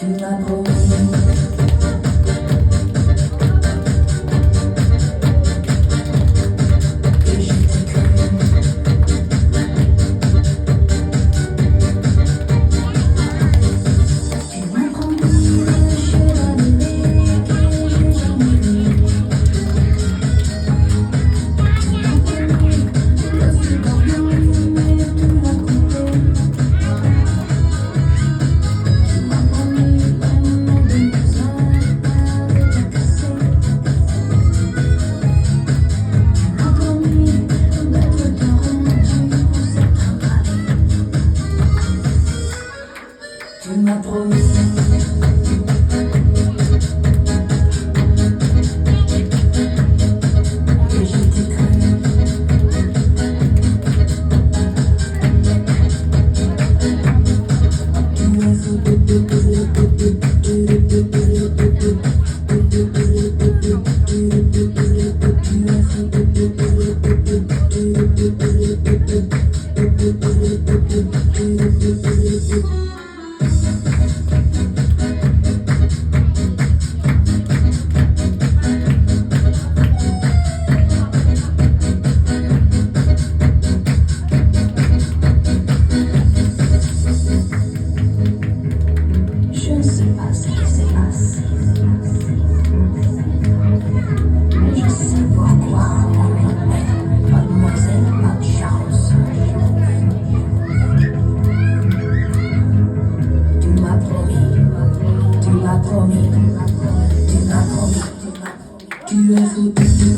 Tu m'as promis. Que je t'aime. Tu m'as promis le chevalier que j'ai jamais vu. Tu m'as promis le super mais tu l'as coupé. Tu m'as promis l'amour de tes âmes avec cassé. Tu m'as promis d'être te rendu pour cette travail. Tu m'as promis. Que je t'aime. Je ne sais pas ce qui se passe, mais je sais pourquoi on m'appelle Mademoiselle Malchance. Tu m'as promis, tu m'as promis, tu m'as promis, tu as foutu.